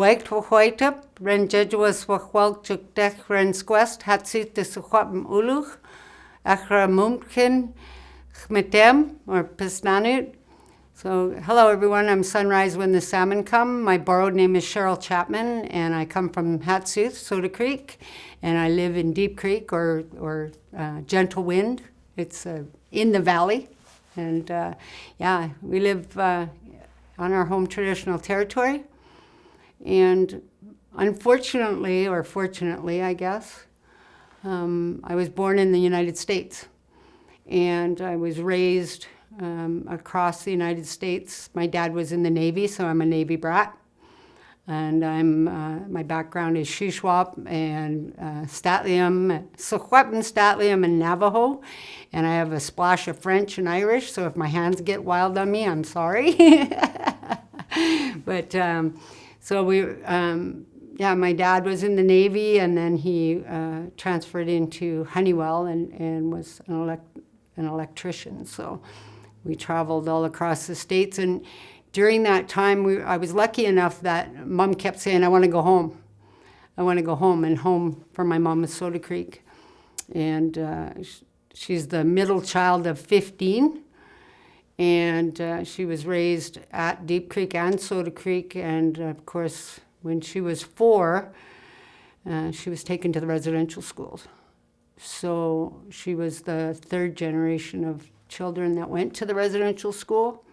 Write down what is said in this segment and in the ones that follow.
Wake Wahoita, Ren Jejuas Wahwalk Chukdek Ren Squest, Hatsit de Suhwapm Uluch, Achra Mumkin, Chmetem, or Pisnanut. So, hello everyone, I'm Sunrise When the Salmon Come. My borrowed name is Cheryl Chapman, and I come from Hatsuth, Soda Creek, and I live in Deep Creek, or Gentle Wind. It's in the valley, and yeah, we live on our home traditional territory. And unfortunately, or fortunately, I guess, I was born in the United States, and I was raised across the United States. My dad was in the Navy, so I'm a Navy brat. And my background is Shuswap and Statlium, Sochwepin, Statlium, and Navajo. And I have a splash of French and Irish, so if my hands get wild on me, I'm sorry. But so yeah, my dad was in the Navy, and then he transferred into Honeywell and was an electrician. So we traveled all across the States, and during that time, I was lucky enough that Mom kept saying, I want to go home. I want to go home, and home for my mom is Soda Creek. And she's the middle child of 15, and she was raised at Deep Creek and Soda Creek, and of course, when she was 4, she was taken to the residential schools. So she was the 3rd generation of children that went to the residential school.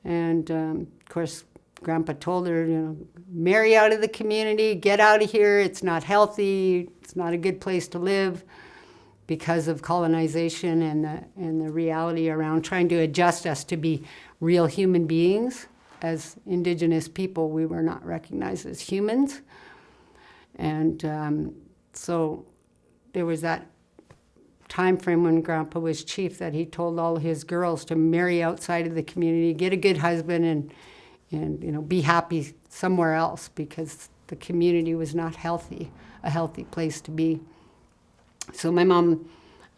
And of course, Grandpa told her, marry out of the community, get out of here. It's not healthy. It's not a good place to live because of colonization and the reality around trying to adjust us to be real human beings. As Indigenous people, we were not recognized as humans. And so there was that time frame when Grandpa was chief that he told all his girls to marry outside of the community, get a good husband, and be happy somewhere else, because the community was not healthy, a healthy place to be. So my mom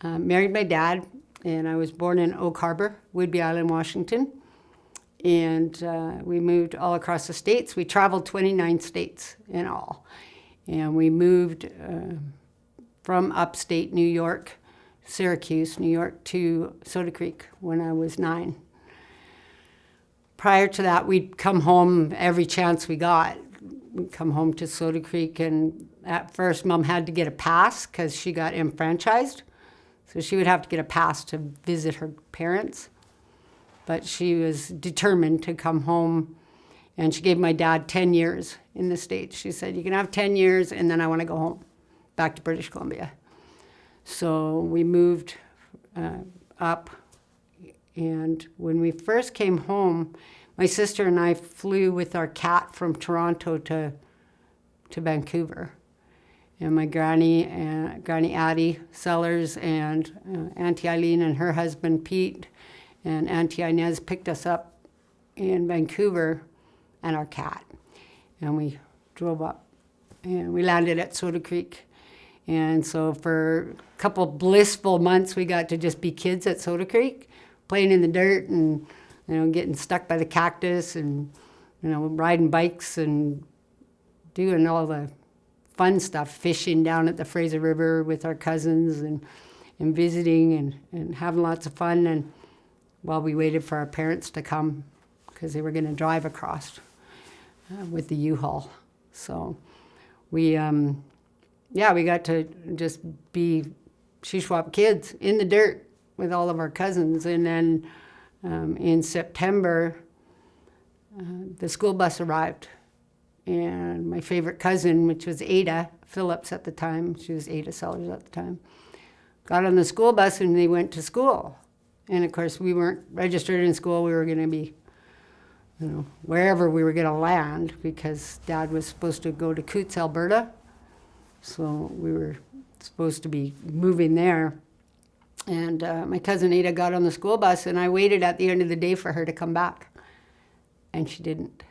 married my dad, and I was born in Oak Harbor, Whidbey Island, Washington. And we moved all across the states. We traveled 29 states in all. And we moved from upstate New York, Syracuse, New York, to Soda Creek when I was 9. Prior to that, we'd come home every chance we got. We'd come home to Soda Creek, and at first, Mom had to get a pass because she got enfranchised. So she would have to get a pass to visit her parents. But she was determined to come home, and she gave my dad 10 years in the States. She said, you can have 10 years, and then I want to go home, back to British Columbia. So we moved up, and when we first came home, my sister and I flew with our cat from Toronto to Vancouver. And my Granny Addie Sellers and Auntie Eileen and her husband Pete and Auntie Inez picked us up in Vancouver, and our cat. And we drove up, and we landed at Soda Creek. And so for a couple blissful months, we got to just be kids at Soda Creek, playing in the dirt and, getting stuck by the cactus and, riding bikes and doing all the fun stuff, fishing down at the Fraser River with our cousins and visiting and having lots of fun. And while we waited for our parents to come, because they were going to drive across with the U-Haul. So we got to just be Shuswap kids in the dirt with all of our cousins. And then in September, the school bus arrived. And my favorite cousin, which was Ada Phillips at the time, she was Ada Sellers at the time, got on the school bus and they went to school. And of course, we weren't registered in school. We were going to be, wherever we were going to land, because Dad was supposed to go to Coutts, Alberta. So we were supposed to be moving there. And my cousin Ada got on the school bus, and I waited at the end of the day for her to come back. And she didn't.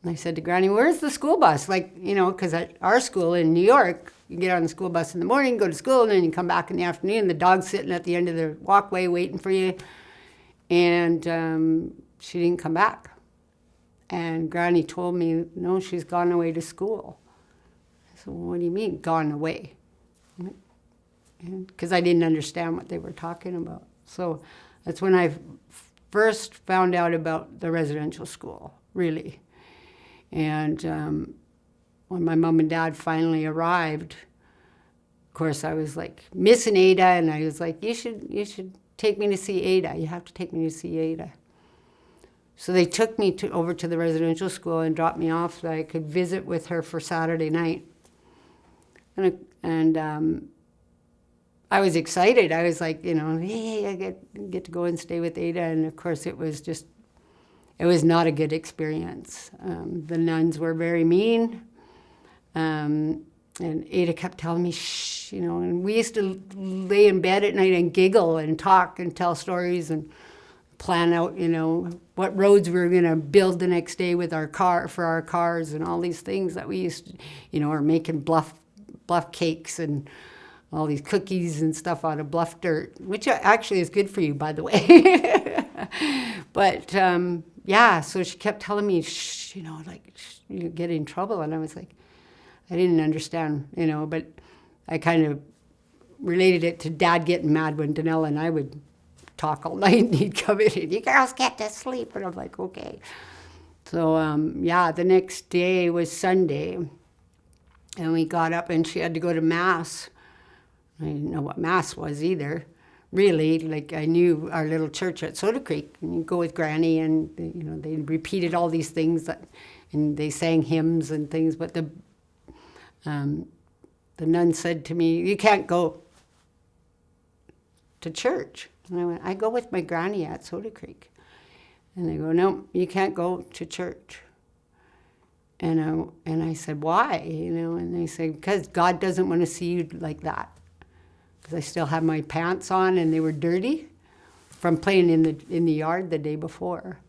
And I said to Granny, where's the school bus? Because at our school in New York, you get on the school bus in the morning, go to school, and then you come back in the afternoon. The dog's sitting at the end of the walkway waiting for you. And she didn't come back. And Granny told me, no, she's gone away to school. I said, well, what do you mean, gone away? Because I didn't understand what they were talking about. So that's when I first found out about the residential school, really. And when my mom and dad finally arrived, of course, I was like missing Ada, and I was like, you should take me to see Ada. You have to take me to see Ada. So they took me over to the residential school and dropped me off so I could visit with her for Saturday night. And I was excited. I was like, hey, I get to go and stay with Ada. And of course, it was not a good experience. The nuns were very mean. And Ada kept telling me, shh, and we used to lay in bed at night and giggle and talk and tell stories and plan out, what roads we were going to build the next day with our cars and all these things that we used to, or making bluff cakes and all these cookies and stuff out of bluff dirt, which actually is good for you, by the way. But, so she kept telling me, shh, you get in trouble. And I was like, I didn't understand, but I kind of related it to Dad getting mad when Danelle and I would talk all night, and he'd come in and, you girls get to sleep. And I'm like, okay. So, the next day was Sunday, and we got up, and she had to go to Mass. I didn't know what Mass was either, really. Like, I knew our little church at Soda Creek, and you go with Granny, and, they repeated all these things, and they sang hymns and things, but the nun said to me, you can't go to church. And I went, I go with my Granny at Soda Creek. And they go, no, you can't go to church. And I said, why? And they said, because God doesn't want to see you like that. Because I still had my pants on, and they were dirty from playing in the yard the day before.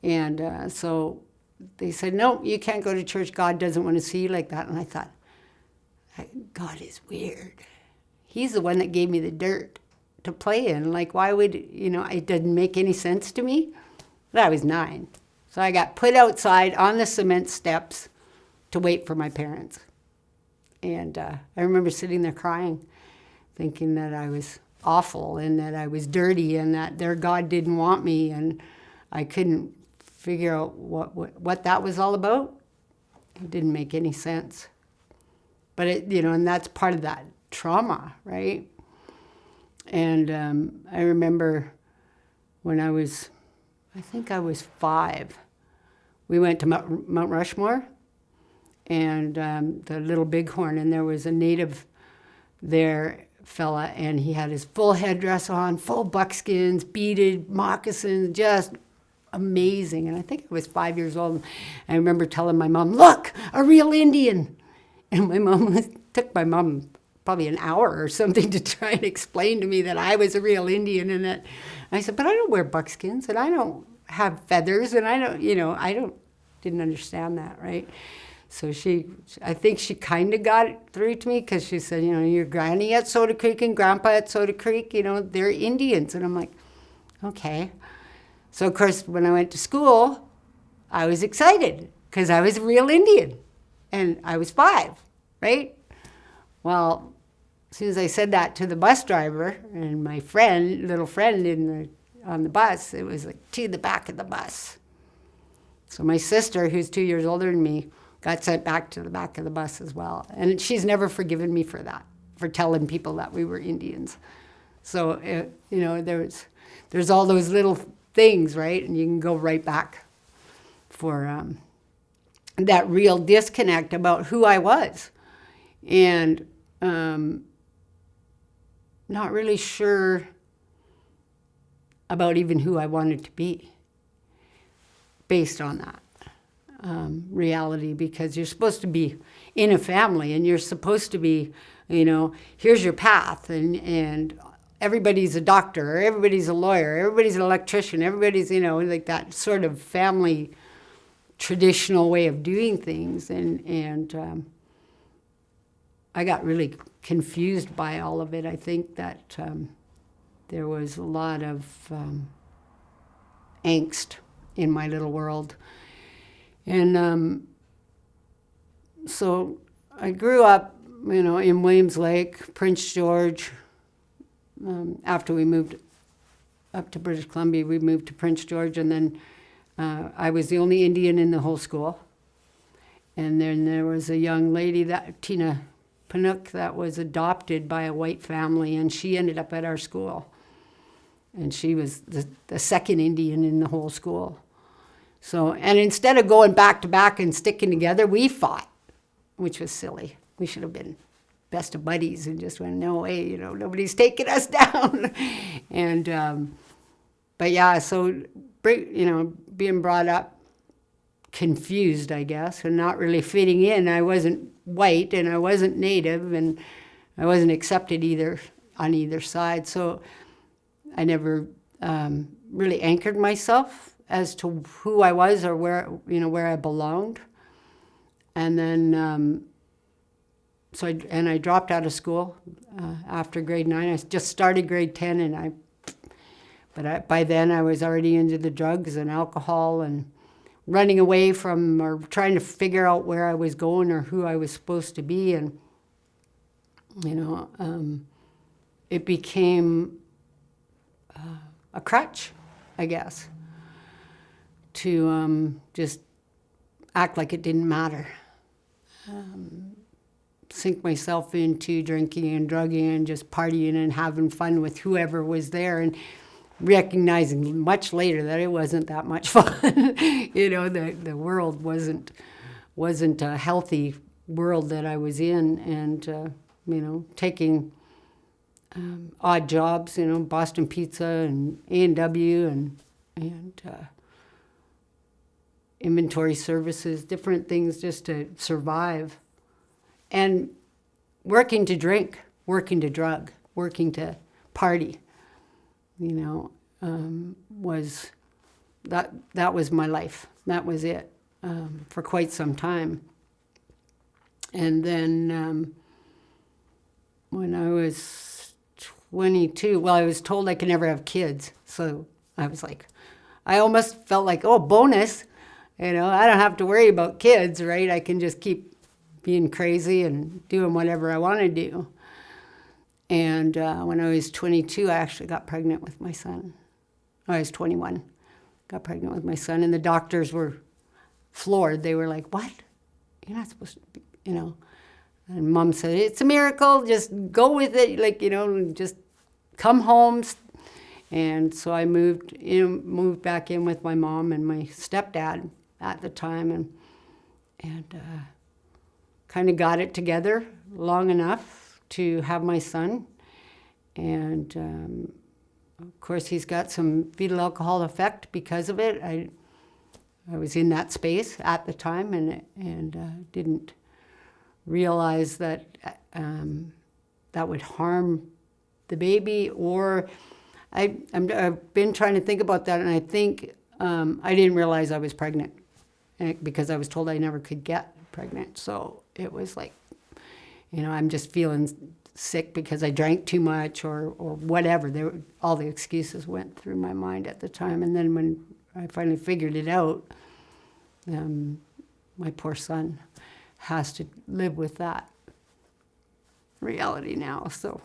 And so they said, no, you can't go to church. God doesn't want to see you like that. And I thought, God is weird. He's the one that gave me the dirt to play in. Like, why would, it didn't make any sense to me. But I was 9. So I got put outside on the cement steps to wait for my parents. And I remember sitting there crying, thinking that I was awful and that I was dirty and that their God didn't want me, and I couldn't figure out what that was all about. It didn't make any sense. But and that's part of that trauma, right? And I remember when I think I was 5, we went to Mount Rushmore and the Little Bighorn, and there was a native there fella, and he had his full headdress on, full buckskins, beaded moccasins, just amazing. And I think I was 5 years old. I remember telling my mom, look, a real Indian. And my mom took my mom probably an hour or something to try and explain to me that I was a real Indian, and that I said, but I don't wear buckskins, and I don't have feathers, and I don't, didn't understand that, right? So I think she kind of got it through to me, because she said, your Granny at Soda Creek and Grandpa at Soda Creek, they're Indians. And I'm like, okay. So, of course, when I went to school, I was excited, because I was a real Indian, and I was 5, right? Well, as soon as I said that to the bus driver and my little friend on the bus, it was like, to the back of the bus. So my sister, who's 2 years older than me, got sent back to the back of the bus as well. And she's never forgiven me for that, for telling people that we were Indians. So, there's all those little things, right? And you can go right back for that real disconnect about who I was. And not really sure about even who I wanted to be based on that reality, because you're supposed to be in a family, and you're supposed to be, here's your path, and everybody's a doctor, or everybody's a lawyer, everybody's an electrician, everybody's, like that sort of family traditional way of doing things. And I got really confused by all of it. I think that there was a lot of angst in my little world. And so I grew up, in Williams Lake, Prince George. After we moved up to British Columbia, we moved to Prince George, and then I was the only Indian in the whole school. And then there was a young lady, Tina Panook, that was adopted by a white family, and she ended up at our school. And she was the second Indian in the whole school. So, and instead of going back to back and sticking together, we fought, which was silly. We should have been best of buddies and just went, no way, nobody's taking us down. And, but yeah, so, being brought up confused, I guess, and not really fitting in. I wasn't white and I wasn't Native and I wasn't accepted on either side. So I never really anchored myself as to who I was or where I belonged. And then, I dropped out of school after grade 9. I just started grade 10, by then I was already into the drugs and alcohol and running away from or trying to figure out where I was going or who I was supposed to be. And, it became a crutch, I guess, to just act like it didn't matter. Sink myself into drinking and drugging and just partying and having fun with whoever was there, and recognizing much later that it wasn't that much fun. The world wasn't a healthy world that I was in, and taking odd jobs, Boston Pizza and A&W and inventory services, different things just to survive. And working to drink, working to drug, working to party, was that was my life. That was it for quite some time. And then when I was 22, I was told I could never have kids. So I was like, I almost felt like, oh, bonus. I don't have to worry about kids, right? I can just keep being crazy and doing whatever I want to do. And when I was 22, I actually got pregnant with my son. I was 21, got pregnant with my son, and the doctors were floored. They were like, what? You're not supposed to be, And Mom said, it's a miracle, just go with it, just come home. And so I moved back in with my mom and my stepdad at the time, and kind of got it together long enough to have my son. And of course, he's got some fetal alcohol effect because of it. I was in that space at the time and didn't realize that that would harm the baby. Or I've been trying to think about that, and I think I didn't realize I was pregnant because I was told I never could get pregnant. So it was like, I'm just feeling sick because I drank too much or whatever. All the excuses went through my mind at the time. And then when I finally figured it out, my poor son has to live with that reality now. So,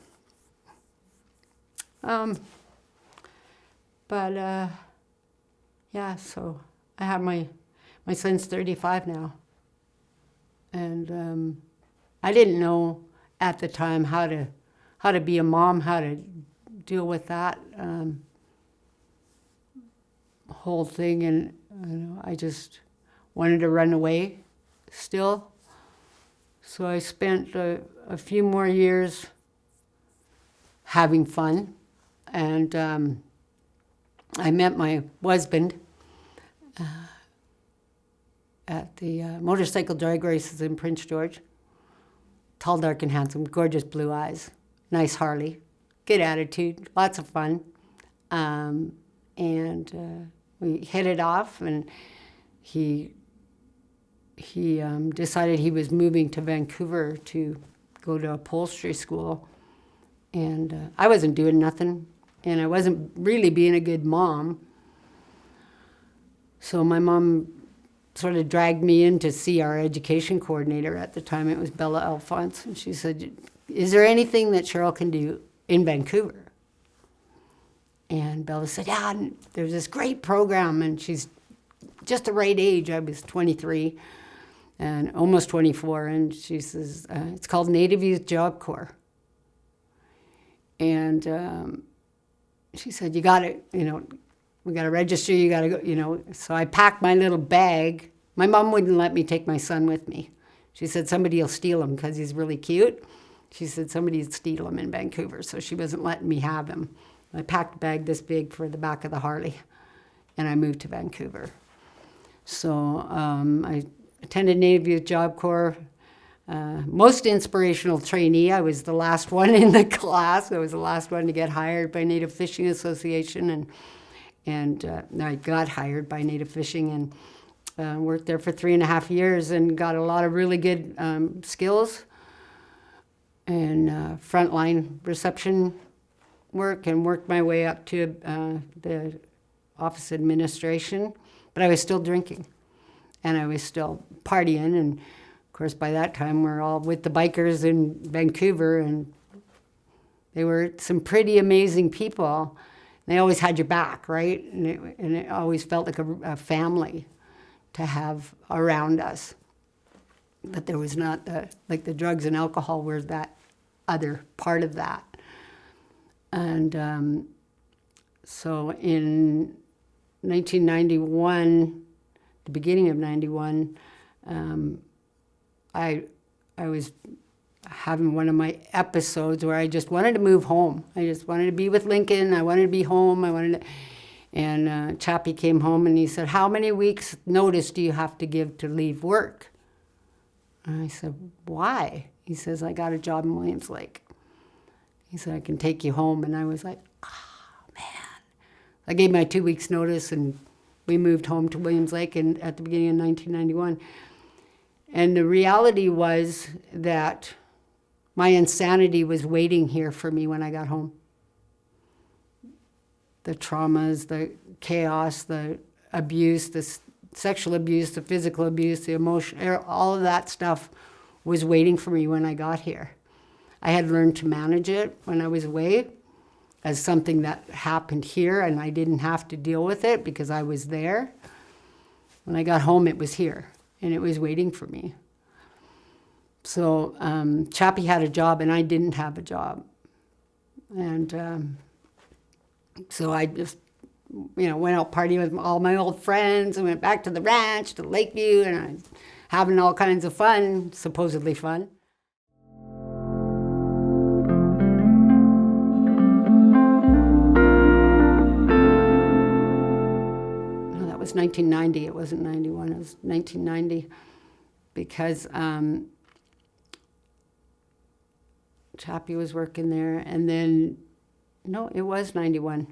so I have my son's 35 now. And I didn't know at the time how to be a mom, how to deal with that whole thing, and I just wanted to run away still. So I spent a few more years having fun, and I met my husband at the motorcycle drag races in Prince George. Tall, dark, and handsome, gorgeous blue eyes, nice Harley, good attitude, lots of fun. And we hit it off, and he decided he was moving to Vancouver to go to upholstery school. And I wasn't doing nothing, and I wasn't really being a good mom. So my mom sort of dragged me in to see our education coordinator at the time. It was Bella Alphonse. And she said, is there anything that Cheryl can do in Vancouver? And Bella said, yeah, there's this great program. And she's just the right age. I was 23 and almost 24. And she says, it's called Native Youth Job Corps. And she said, you got to, we got to register, you got to go, So I packed my little bag. My mom wouldn't let me take my son with me. She said, somebody will steal him because he's really cute. She said, somebody would steal him in Vancouver, so she wasn't letting me have him. I packed a bag this big for the back of the Harley, and I moved to Vancouver. So I attended Native Youth Job Corps. Most inspirational trainee. I was the last one in the class. I was the last one to get hired by Native Fishing Association, and I got hired by Native Fishing and worked there for 3.5 years and got a lot of really good skills and frontline reception work, and worked my way up to the office administration. But I was still drinking, and I was still partying, and of course by that time we're all with the bikers in Vancouver, and they were some pretty amazing people. They always had your back, right? And it always felt like a family to have around us. But there was not the drugs and alcohol were that other part of that. And so in 1991, the beginning of 91, I was having one of my episodes where I just wanted to move home. I just wanted to be with Lincoln. I wanted to be home. And Chappie came home and he said, how many weeks notice do you have to give to leave work? And I said, why? He says, I got a job in Williams Lake. He said, I can take you home. And I was like, oh, man. I gave my 2 weeks notice and we moved home to Williams Lake at the beginning of 1991. And the reality was that my insanity was waiting here for me when I got home. The traumas, the chaos, the abuse, the sexual abuse, the physical abuse, the emotion, all of that stuff was waiting for me when I got here. I had learned to manage it when I was away as something that happened here, and I didn't have to deal with it because I was there. When I got home, it was here, and it was waiting for me. So Chappie had a job, and I didn't have a job. And so I just, went out partying with all my old friends and went back to the ranch, to Lakeview, and I was having all kinds of fun, supposedly fun. No, that was 1990. It wasn't 91. It was 1990 because Chappie was working there, and then, no, it was 91,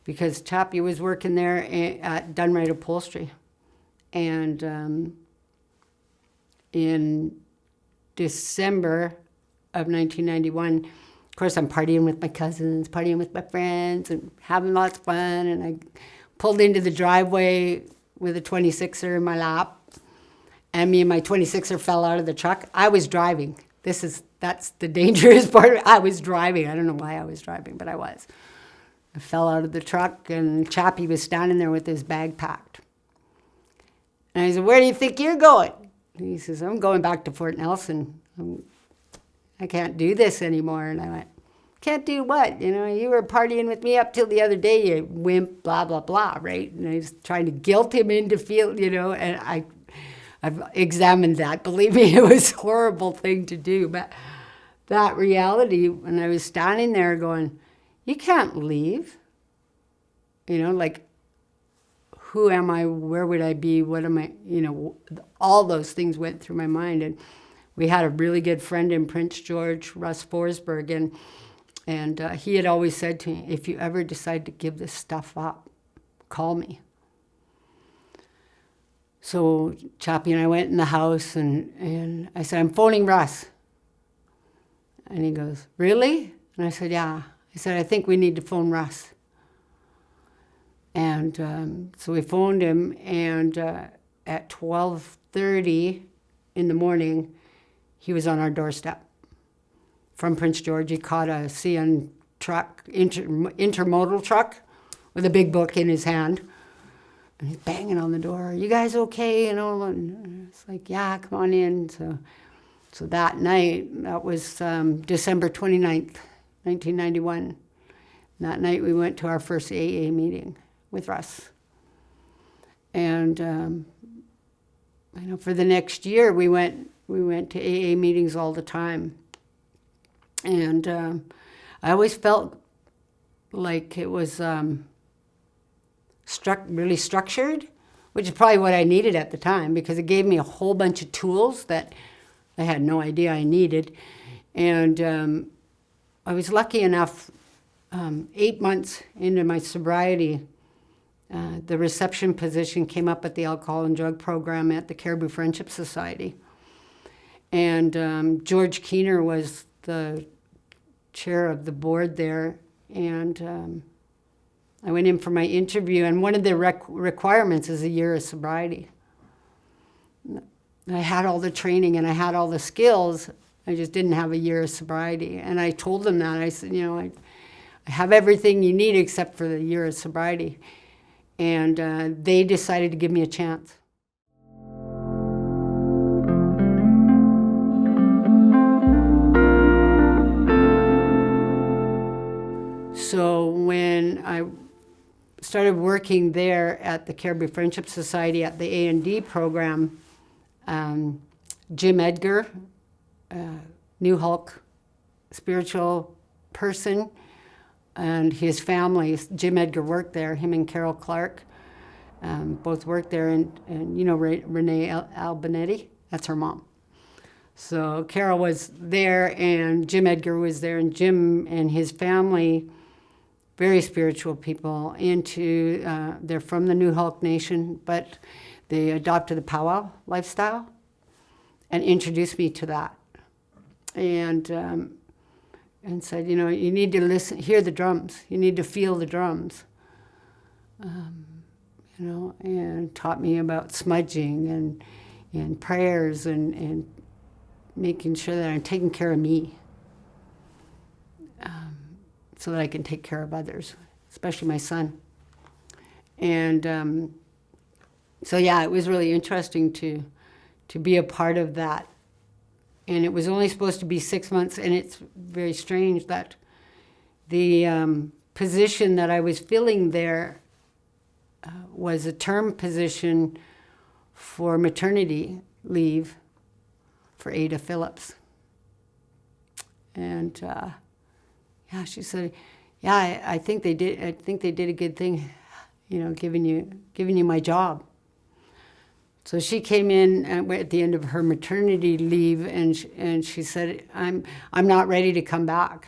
because Chappie was working there at Dunright Upholstery. And in December of 1991, of course, I'm partying with my cousins, partying with my friends, and having lots of fun. And I pulled into the driveway with a 26er in my lap, and me and my 26er fell out of the truck. I was driving. That's the dangerous part. I was driving. I don't know why I was driving, but I was. I fell out of the truck, and Chappie was standing there with his bag packed. And I said, where do you think you're going? And he says, I'm going back to Fort Nelson. I can't do this anymore. And I went, can't do what? You were partying with me up till the other day, you wimp, blah, blah, blah, right? And I was trying to guilt him into and I've examined that. Believe me, it was a horrible thing to do. But that reality, when I was standing there going, you can't leave. Who am I? Where would I be? What am I? All those things went through my mind. And we had a really good friend in Prince George, Russ Forsberg, and he had always said to me, if you ever decide to give this stuff up, call me. So Chappie and I went in the house, and I said, I'm phoning Russ. And he goes, really? And I said, yeah. I said, I think we need to phone Russ. And so we phoned him, and at 12:30 in the morning, he was on our doorstep from Prince George. He caught a CN truck, intermodal truck, with a big book in his hand. And he's banging on the door. Are you guys okay? You know, and it's like, yeah, come on in. So that night, that was December 29th, 1991. That night we went to our first AA meeting with Russ. And you know, for the next year, we went to AA meetings all the time. And I always felt like it was really structured, which is probably what I needed at the time, because it gave me a whole bunch of tools that I had no idea I needed. And I was lucky enough, 8 months into my sobriety, the reception position came up at the alcohol and drug program at the Caribou Friendship Society. And George Keener was the chair of the board there. And I went in for my interview, and one of the requirements is a year of sobriety. I had all the training and I had all the skills. I just didn't have a year of sobriety. And I told them that. I said, you know, I have everything you need except for the year of sobriety. And they decided to give me a chance. So when I started working there at the Caribou Friendship Society at the A&D program, Jim Edgar, New Hulk spiritual person, and his family, Jim Edgar worked there, him and Carol Clark, both worked there, and you know Renee Albanetti, that's her mom. So Carol was there and Jim Edgar was there, and Jim and his family, very spiritual people, they're from the New Hulk Nation, but they adopted the powwow lifestyle and introduced me to that. And said, you know, you need to listen, hear the drums. You need to feel the drums. You know, and taught me about smudging and prayers and making sure that I'm taking care of me, so that I can take care of others, especially my son. And so yeah, it was really interesting to be a part of that. And it was only supposed to be 6 months, and it's very strange that the position that I was filling there was a term position for maternity leave for Ada Phillips. And yeah, she said, yeah, I think they did a good thing, you know, giving you my job. So she came in at the end of her maternity leave, and she said, I'm not ready to come back.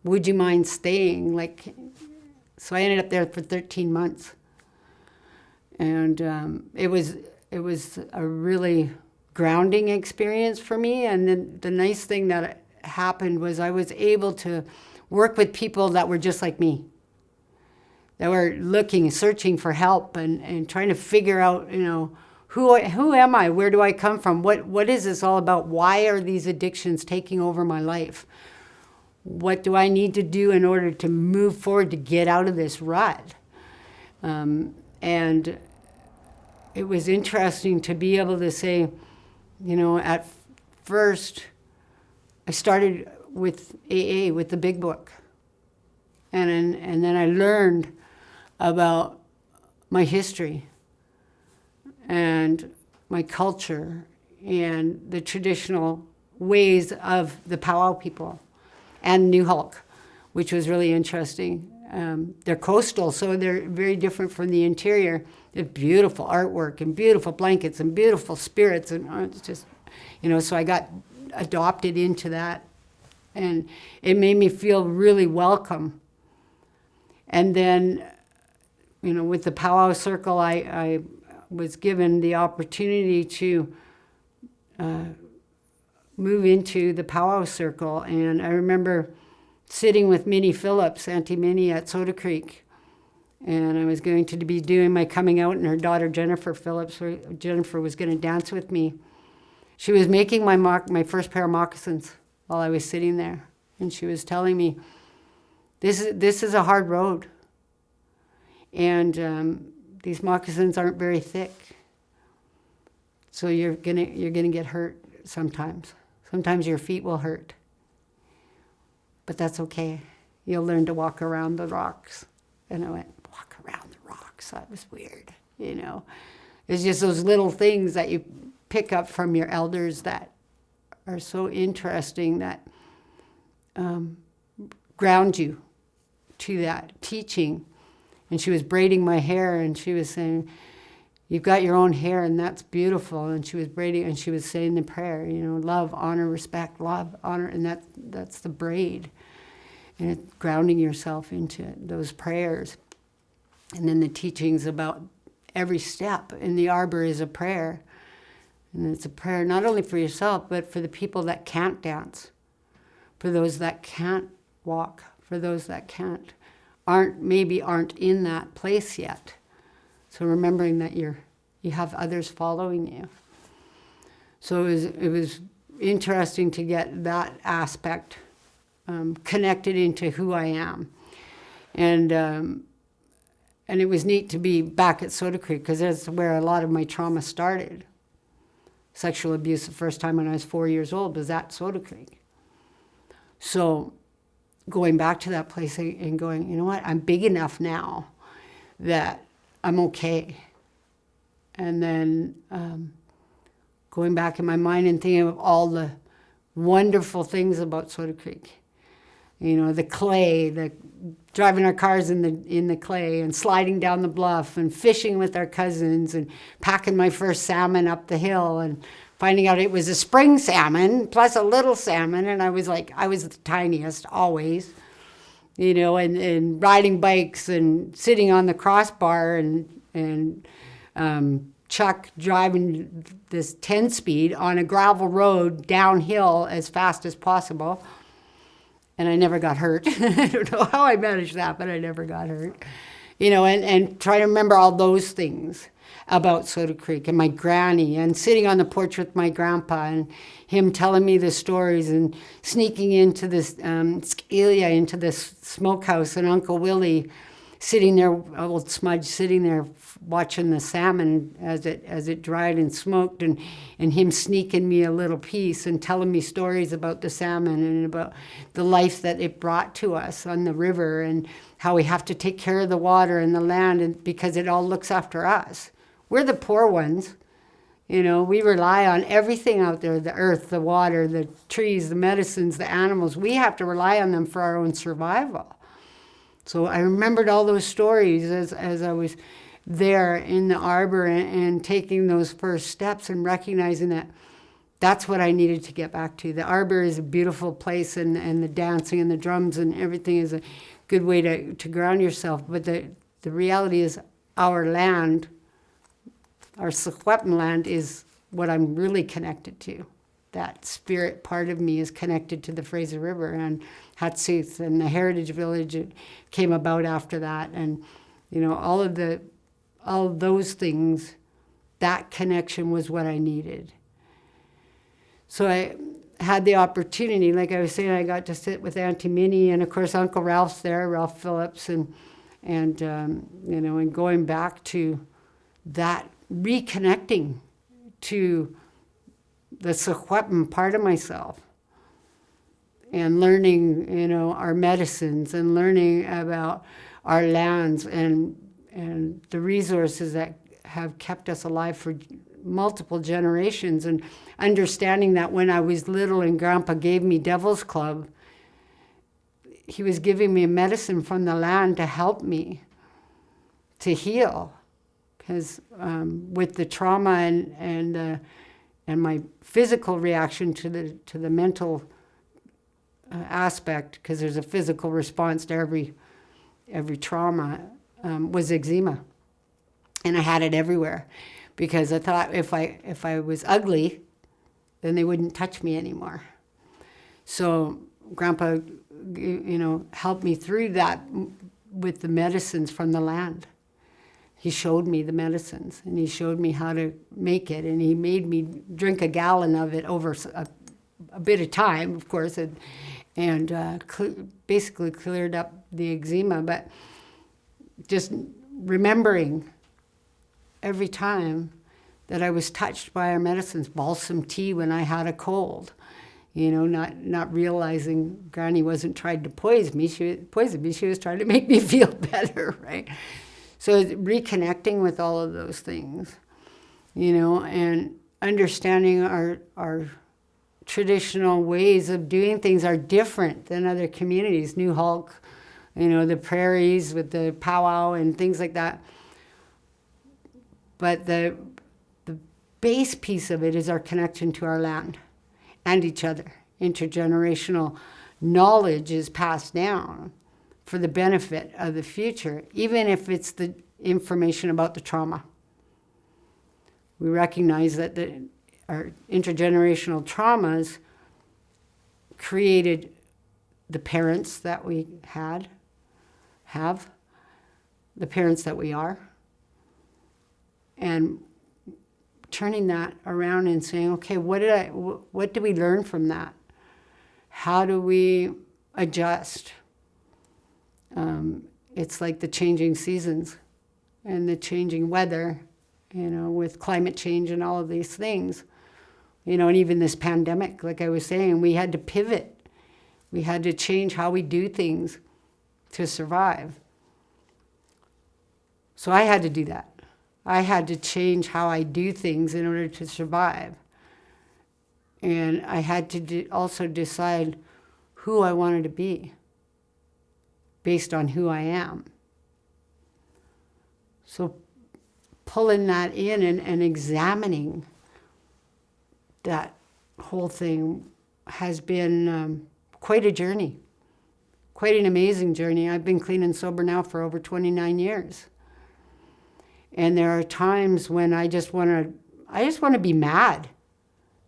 Would you mind staying? So I ended up there for 13 months. And it was a really grounding experience for me. And then the nice thing that happened was I was able to work with people that were just like me. They were searching for help and trying to figure out, you know, who am I? Where do I come from? What is this all about? Why are these addictions taking over my life? What do I need to do in order to move forward to get out of this rut? And it was interesting to be able to say, you know, at first I started with AA, with the big book. And then I learned about my history and my culture and the traditional ways of the powwow people and New Hulk, which was really interesting. They're coastal, so they're very different from the interior. There's beautiful artwork and beautiful blankets and beautiful spirits, and it's just, you know, so I got adopted into that, and it made me feel really welcome. And then, you know, with the powwow circle, I was given the opportunity to move into the powwow circle. And I remember sitting with Minnie Phillips, Auntie Minnie, at Soda Creek. And I was going to be doing my coming out, and her daughter Jennifer was going to dance with me. She was making my first pair of moccasins while I was sitting there, and she was telling me, this is a hard road, and these moccasins aren't very thick, so you're gonna get hurt sometimes. Sometimes your feet will hurt, but that's okay. You'll learn to walk around the rocks. And I went, walk around the rocks. That was weird, you know. It's just those little things that you pick up from your elders that are so interesting, that ground you to that teaching. And she was braiding my hair, and she was saying, you've got your own hair, and that's beautiful. And she was braiding, and she was saying the prayer, you know, love, honor, respect, love, honor, and that's the braid. And it's grounding yourself into those prayers. And then the teachings about every step in the arbor is a prayer. And it's a prayer not only for yourself, but for the people that can't dance, for those that can't walk, for those that aren't in that place yet. So remembering that you have others following you. So it was interesting to get that aspect connected into who I am. And it was neat to be back at Soda Creek, because that's where a lot of my trauma started. Sexual abuse the first time when I was 4 years old was at Soda Creek. So going back to that place and going, you know what, I'm big enough now that I'm okay. And then going back in my mind and thinking of all the wonderful things about Soda Creek. You know, the clay, driving our cars in the clay, and sliding down the bluff, and fishing with our cousins, and packing my first salmon up the hill, and finding out it was a spring salmon plus a little salmon, and I was the tiniest always, you know, and riding bikes and sitting on the crossbar, and Chuck driving this 10-speed on a gravel road downhill as fast as possible. And I never got hurt. I don't know how I managed that, but I never got hurt. You know, and try to remember all those things about Soda Creek, and my granny, and sitting on the porch with my grandpa, and him telling me the stories, and sneaking into this Scalia, into this smokehouse, and Uncle Willie sitting there, old Smudge sitting there watching the salmon as it dried and smoked, and him sneaking me a little piece and telling me stories about the salmon and about the life that it brought to us on the river, and how we have to take care of the water and the land, and because it all looks after us. We're the poor ones. You know, we rely on everything out there, the earth, the water, the trees, the medicines, the animals. We have to rely on them for our own survival. So I remembered all those stories as I was there in the arbor, and taking those first steps, and recognizing that that's what I needed to get back to. The arbor is a beautiful place, and the dancing and the drums and everything is a good way to ground yourself. But the reality is our land, our Chapman land, is what I'm really connected to. That spirit part of me is connected to the Fraser River and Hatsuth, and the Heritage Village came about after that. And, you know, all of those things, that connection was what I needed. So I had the opportunity, like I was saying, I got to sit with Auntie Minnie, and of course Uncle Ralph's there, Ralph Phillips, and you know, and going back to that, reconnecting to the Chapman part of myself, and learning, you know, our medicines, and learning about our lands, and the resources that have kept us alive for multiple generations, and understanding that when I was little and Grandpa gave me Devil's Club, he was giving me a medicine from the land to help me to heal, because with the trauma and my physical reaction to the mental aspect, because there's a physical response to every trauma, was eczema, and I had it everywhere, because I thought if I was ugly, then they wouldn't touch me anymore. So Grandpa, you know, helped me through that with the medicines from the land. He showed me the medicines, and he showed me how to make it, and he made me drink a gallon of it over a bit of time, of course, and basically cleared up the eczema. But just remembering every time that I was touched by our medicines, balsam tea when I had a cold, not realizing Granny wasn't trying to poison me. She was trying to make me feel better, right? So reconnecting with all of those things, and understanding our traditional ways of doing things are different than other communities. New Hulk, the prairies with the powwow and things like that. But the base piece of it is our connection to our land and each other. Intergenerational knowledge is passed down for the benefit of the future, even if it's the information about the trauma. We recognize that our intergenerational traumas created the parents that we have, the parents that we are, and turning that around and saying, okay, what do we learn from that? How do we adjust? It's like the changing seasons and the changing weather, with climate change and all of these things, and even this pandemic, like I was saying, we had to pivot. We had to change how we do things to survive. So I had to do that. I had to change how I do things in order to survive. And I had to also decide who I wanted to be based on who I am. So pulling that in and examining that whole thing has been quite a journey, quite an amazing journey. I've been clean and sober now for over 29 years. And there are times when I just want to be mad.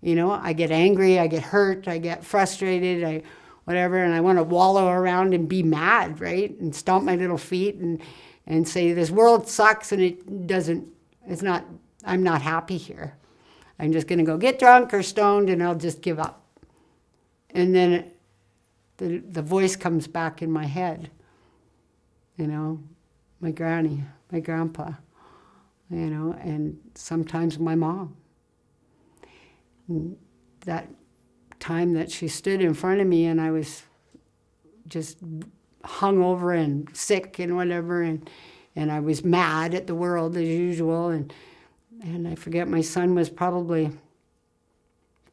I get angry, I get hurt, I get frustrated, whatever, and I want to wallow around and be mad, right? And stomp my little feet and say, this world sucks and I'm not happy here. I'm just going to go get drunk or stoned and I'll just give up. And then the voice comes back in my head, my granny, my grandpa, and sometimes my mom. And that time that she stood in front of me and I was just hungover and sick and whatever, and I was mad at the world as usual, and I forget, my son was probably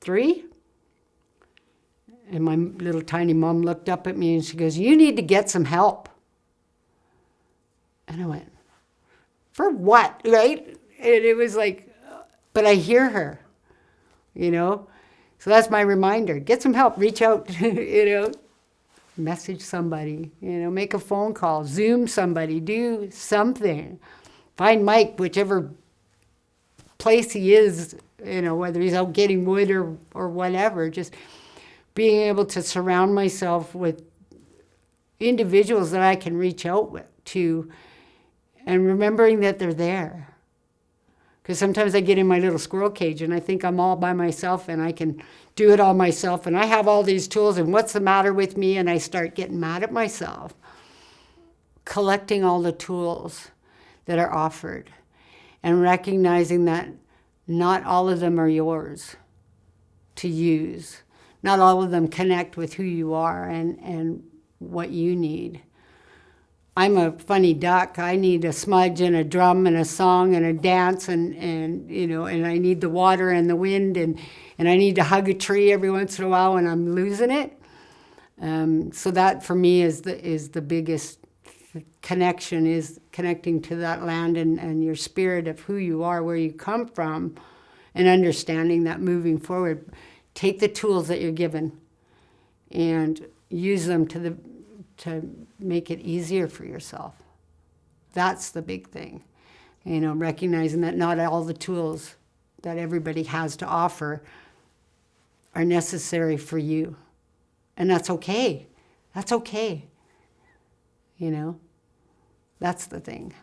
3, and my little tiny mom looked up at me and she goes, "You need to get some help." And I went, "For what?" Right? And it was like, but I hear her, So that's my reminder. Get some help, reach out, message somebody, make a phone call, Zoom somebody, do something. Find Mike, whichever place he is, whether he's out getting wood or whatever. Just being able to surround myself with individuals that I can reach out to, and remembering that they're there. Because sometimes I get in my little squirrel cage and I think I'm all by myself and I can do it all myself and I have all these tools and what's the matter with me, and I start getting mad at myself. Collecting all the tools that are offered and recognizing that not all of them are yours to use. Not all of them connect with who you are and what you need. I'm a funny duck. I need a smudge and a drum and a song and a dance and I need the water and the wind and I need to hug a tree every once in a while when I'm losing it. So that for me is the biggest connection, is connecting to that land and your spirit of who you are, where you come from, and understanding that moving forward, take the tools that you're given and use them to make it easier for yourself. That's the big thing. Recognizing that not all the tools that everybody has to offer are necessary for you. And that's okay. That's okay. That's the thing.